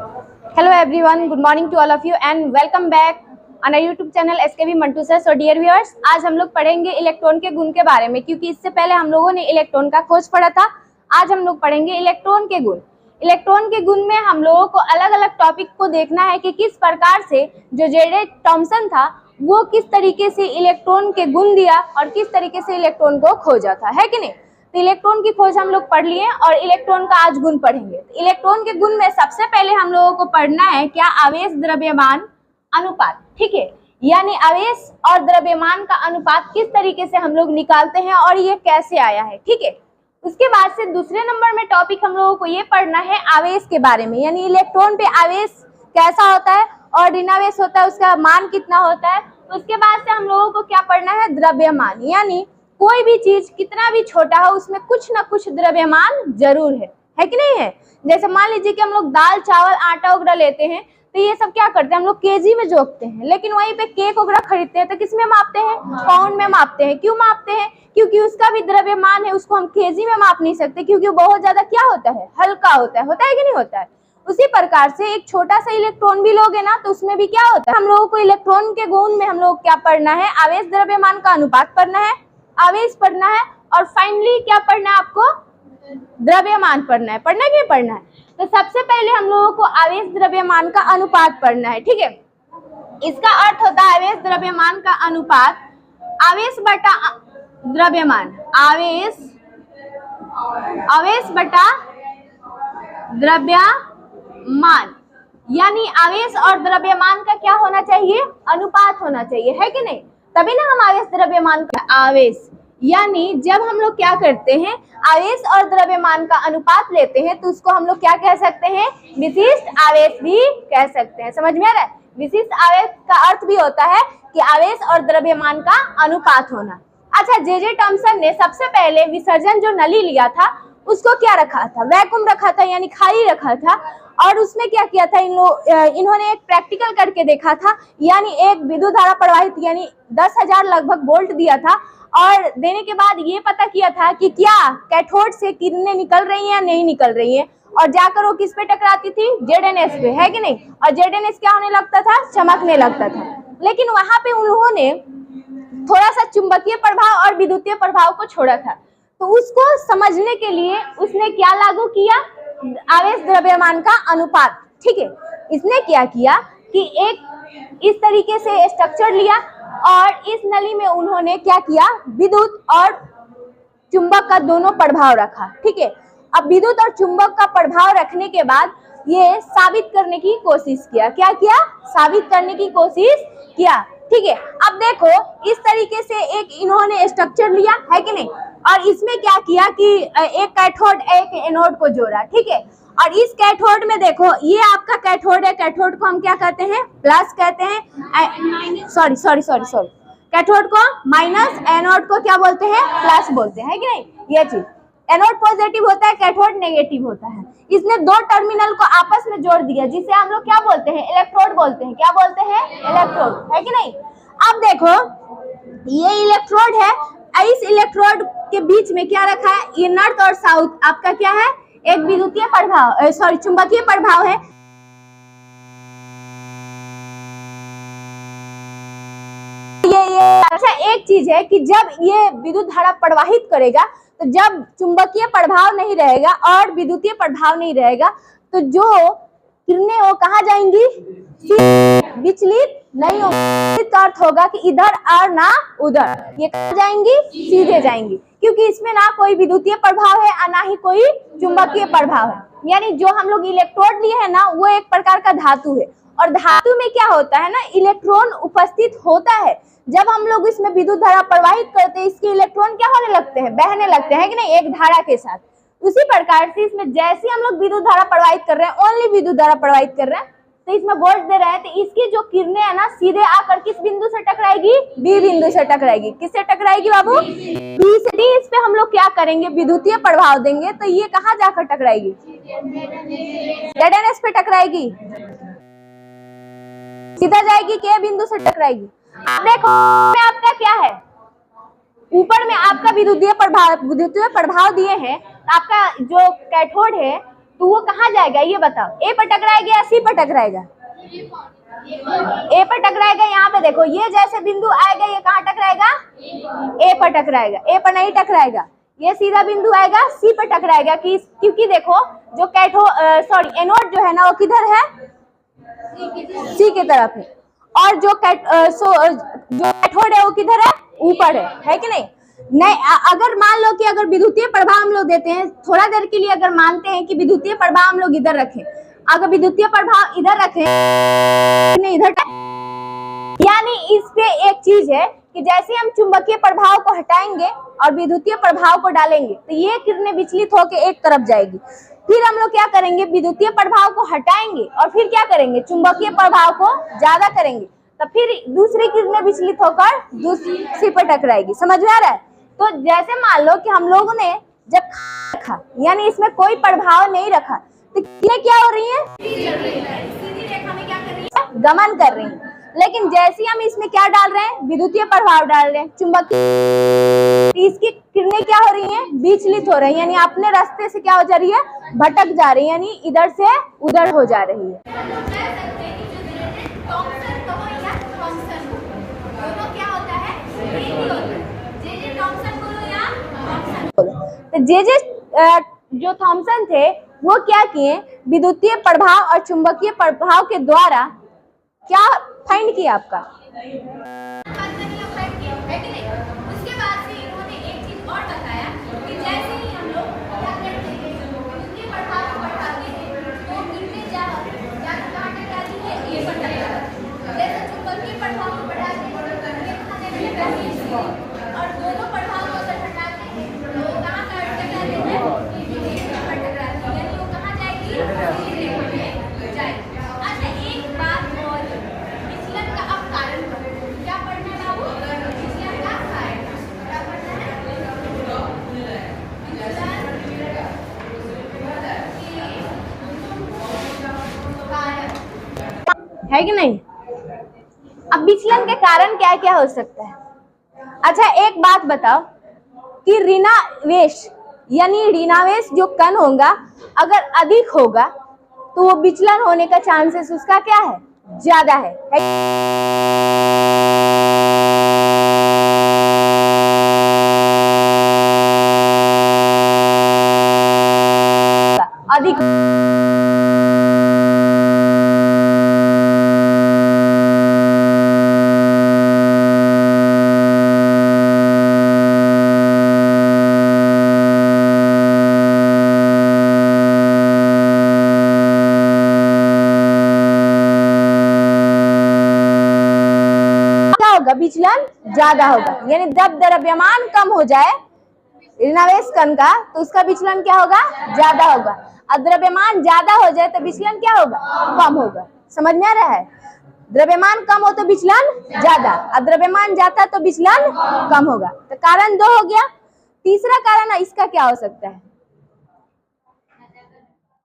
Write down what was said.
Hello everyone, good morning to all of you and welcome back on our YouTube channel SKV Mantu sir. So dear viewers, आज हम लोग पढ़ेंगे electron के गुण के बारे में, क्योंकि इससे पहले हम लोगों ने इलेक्ट्रॉन का खोज पढ़ा था। आज हम लोग पढ़ेंगे इलेक्ट्रॉन के गुण। इलेक्ट्रॉन के गुण में हम लोगों को अलग अलग टॉपिक को देखना है कि किस प्रकार से जो जे.डी. थॉमसन था वो किस तरीके से इलेक्ट्रॉन के गुण दिया और किस तरीके से इलेक्ट्रॉन को खोजा था, है कि नहीं। तो इलेक्ट्रॉन की खोज हम लोग पढ़ लिए और इलेक्ट्रॉन का आज गुण पढ़ेंगे। तो इलेक्ट्रॉन के गुण में सबसे पहले हम लोगों को पढ़ना है क्या, आवेश द्रव्यमान अनुपात, ठीक है। यानी आवेश और द्रव्यमान का अनुपात किस तरीके से हम लोग निकालते हैं और ये कैसे आया है, ठीक है। उसके बाद से दूसरे नंबर में टॉपिक हम लोगों को ये पढ़ना है आवेश के बारे में, यानी इलेक्ट्रॉन पे आवेश कैसा होता है और ऋणावेश होता है उसका मान कितना होता है। उसके बाद से हम लोगों को क्या पढ़ना है, द्रव्यमान, यानी कोई भी चीज कितना भी छोटा हो उसमें कुछ ना कुछ द्रव्यमान जरूर है कि नहीं है। जैसे मान लीजिए कि हम लोग दाल चावल आटा वगैरह लेते हैं तो ये सब क्या करते हैं, हम लोग केजी में जोखते हैं, लेकिन वहीं पे केक वगैरह खरीदते हैं तो किस में मापते हैं, पाउंड में मापते हैं। क्यों मापते हैं, क्योंकि उसका भी द्रव्यमान है, उसको हम केजी में माप नहीं सकते क्योंकि वो बहुत ज्यादा क्या होता है, हल्का होता है कि नहीं होता है। उसी प्रकार से एक छोटा सा इलेक्ट्रॉन भी लोगे ना तो उसमें भी क्या होता है। हम लोगों को इलेक्ट्रॉन के गुण में हम लोग क्या पढ़ना है, आवेश द्रव्यमान का अनुपात पढ़ना है, आवेश पढ़ना है और फाइनली क्या पढ़ना है आपको, द्रव्यमान पढ़ना है। पढ़ना है कि पढ़ना है। तो सबसे पहले हम लोगों को आवेश द्रव्यमान का अनुपात पढ़ना है, ठीक है। इसका अर्थ होता है आवेश द्रव्यमान का अनुपात आवेश बटा द्रव्यमान, आवेश बटा द्रव्यमान, यानी आवेश और द्रव्यमान का क्या होना चाहिए, अनुपात होना चाहिए, है कि नहीं। तभी ना हम आवेश द्रव्यमान का आवेश, यानी जब हम लोग क्या करते हैं आवेश और द्रव्यमान का अनुपात लेते हैं तो उसको हम लोग क्या कह सकते हैं, विशिष्ट आवेश भी कह सकते हैं। समझ में आ रहा है। विशिष्ट आवेश का अर्थ भी होता है कि आवेश और द्रव्यमान का अनुपात होना। अच्छा, जे.डी. थॉमसन ने सबसे पहले विसर्जन जो नली लिया था उसको क्या रखा था, वैक्यूम रखा था, यानी खाली रखा था। और उसमें क्या किया था, इन्होंने एक प्रैक्टिकल करके देखा था, यानी एक विद्युत धारा प्रवाहित यानी 10,000 लगभग वोल्ट दिया था और देने के बाद ये पता किया था कि क्या कैथोड से किरणें निकल रही हैं या नहीं निकल रही हैं, और जाकर वो किस पे टकराती थी, ZNS पे, है कि नहीं। और ZNS क्या होने लगता था, चमकने लगता था। लेकिन वहां पे उन्होंने थोड़ा सा चुंबकीय प्रभाव और विद्युतीय प्रभाव को छोड़ा था। तो उसको समझने के लिए उसने क्या लागू किया, आवेश द्रव्यमान का अनुपात, ठीक है। इसने क्या किया कि एक इस तरीके से स्ट्रक्चर लिया और इस नली में उन्होंने क्या किया, विद्युत और चुंबक का दोनों प्रभाव रखा, ठीक है। अब विद्युत और चुंबक का प्रभाव रखने के बाद ये साबित करने की कोशिश किया, क्या किया, साबित करने की कोशिश किया, ठीक है। अब देखो इस तरीके से एक इन्होंने स्ट्रक्चर लिया, है कि नहीं, और इसमें क्या किया कि एक कैथोड एक एनोड को जोड़ा, ठीक है। और इस कैथोड में देखो ये आपका कैथोड है, कैथोड को हम क्या कहते हैं, प्लस कहते हैं, सॉरी कैथोड को माइनस, एनोड को क्या बोलते हैं, प्लस बोलते हैं, कि नहीं। ये चीज एनोड पॉजिटिव होता है, कैथोड नेगेटिव होता है। इसने दो टर्मिनल को आपस में जोड़ दिया जिसे हम लोग क्या बोलते हैं, इलेक्ट्रोड बोलते हैं। क्या बोलते हैं, इलेक्ट्रोड, है कि नहीं। अब देखो ये इलेक्ट्रोड है, इस इलेक्ट्रोड के बीच में क्या रखा है, ये नॉर्थ और साउथ आपका क्या है, एक विद्युतीय प्रभाव चुंबकीय प्रभाव है। ये अच्छा एक चीज है कि जब ये विद्युत धारा प्रवाहित करेगा तो जब चुंबकीय प्रभाव नहीं रहेगा और विद्युतीय प्रभाव नहीं रहेगा तो जो किरणें वो कहाँ जाएंगी, विचलित नहीं होगी। इसका अर्थ होगा कि इधर और ना उधर, ये कहाँ जाएंगी, सीधे जाएंगी, क्योंकि इसमें ना कोई विद्युतीय प्रभाव है और ना ही कोई चुंबकीय प्रभाव है। यानी जो हम लोग इलेक्ट्रोड लिए है ना वो एक प्रकार का धातु है, और धातु में क्या होता है ना, इलेक्ट्रॉन उपस्थित होता है। जब हम लोग इसमें विद्युत धारा प्रवाहित करते हैं इसके इलेक्ट्रॉन क्या होने लगते हैं, बहने लगते हैं, कि नहीं, एक धारा के साथ। उसी प्रकार से इसमें जैसे हम लोग विद्युत धारा प्रवाहित कर रहे हैं, ओनली विद्युत धारा प्रवाहित कर रहे हैं, तो इसमें वोल्ट दे रहे हैं, तो इसकी जो किरणें है ना सीधे आकर किस बिंदु से टकराएगी, बी बिंदु से टकराएगी। किससे टकराएगी बाबू, बी से। इस पे हम लोग क्या करेंगे, विद्युतीय प्रभाव देंगे तो ये कहाँ जाकर टकराएगी, ZNS पे टकराएगी, सीधा जाएगी, के बिंदु से टकराएगी। आप देखो में आपका क्या है, ऊपर में आपका विद्युतीय प्रभाव दिए हैं। आपका जो कैथोड है तो वो कहाँ जाएगा ये बताओ, ए पर टकराएगा या सी पर टकराएगा? ए पर टकराएगा। यहाँ पे देखो ये जैसे बिंदु आएगा ये कहाँ टकराएगा? ए पर टकराएगा। ए पर नहीं टकराएगा, ये सीधा बिंदु आएगा सी पर टकराएगा। क्योंकि देखो जो एनोड जो है ना वो किधर है? सी की तरफ है, और जो कैथोड है वो किधर है? ऊपर है कि नहीं? नहीं, अगर मान लो कि अगर विद्युतीय प्रभाव हम लोग देते हैं, थोड़ा देर के लिए अगर मानते हैं कि विद्युतीय प्रभाव हम लोग इधर रखें, अगर विद्युतीय प्रभाव इधर रखें नहीं इधर, यानी इस पे एक चीज है कि जैसे हम चुंबकीय प्रभाव को हटाएंगे और विद्युतीय प्रभाव को डालेंगे तो ये किरणें विचलित होकर एक तरफ जाएगी। फिर हम लोग क्या करेंगे? विद्युतीय प्रभाव को हटाएंगे और फिर क्या करेंगे? चुंबकीय प्रभाव को ज्यादा करेंगे, तो फिर दूसरी किरणें विचलित होकर दूसरी पर टकराएगी। समझ में आ रहा है? तो जैसे मान लो कि हम लोगों ने जब रखा, यानी इसमें कोई प्रभाव नहीं रखा, तो किरणें क्या हो रही हैं? सीधी रेखा में क्या कर रही है? गमन कर रही हैं। लेकिन जैसे हम इसमें क्या डाल रहे हैं? विद्युतीय प्रभाव डाल रहे हैं, चुंबकीय, इसकी किरणें क्या हो रही हैं? विचलित हो रही हैं, यानी अपने रास्ते से क्या हो जा रही है? भटक जा रही है, यानी इधर से उधर हो जा रही है। तो जो थॉमसन थे वो क्या किए? विद्युतीय प्रभाव और चुंबकीय प्रभाव के द्वारा क्या फाइंड किया आपका? उसके बाद से इन्होंने एक चीज और बताया कि जैसे ही हम लोग क्या करते हैं विद्युतीय प्रभाव को बढ़ाते हैं तो किरणें कहाँ टकराती है? ये पर टकराती है। जैसे चुंबकीय प्रभाव को बढ़ाते हैं और दोनों प्रभाव को अगर हटाते हैं तो कहाँ टकराते हैं? ये पर टकराती है, यानी वो कहाँ जाएगी? सीधी रेखा में जाएगी। अच्छा एक बात और, विचलन का अब कारण क्या पढ़ना है बाबू? विचलन का कारण क्या पढ़ना है? है कि नहीं? अब विचलन के कारण क्या क्या हो सकता है? अच्छा एक बात बताओ कि ऋणावेश यानी ऋणावेश जो कण होगा अगर अधिक होगा तो वो विचलन होने का चांसेस उसका क्या है? ज्यादा है। अधिक विचलन ज्यादा होगा, यानी जब द्रव्यमान कम हो जाए ऋणावेश कण का तो उसका विचलन क्या होगा? ज्यादा होगा। और द्रव्यमान ज्यादा हो जाए तो विचलन क्या होगा? कम होगा। समझ में आ रहा है? द्रव्यमान कम हो तो विचलन ज्यादा, और द्रव्यमान ज्यादा तो विचलन कम होगा। तो कारण 2 हो गया। तीसरा कारण इसका क्या हो सकता है?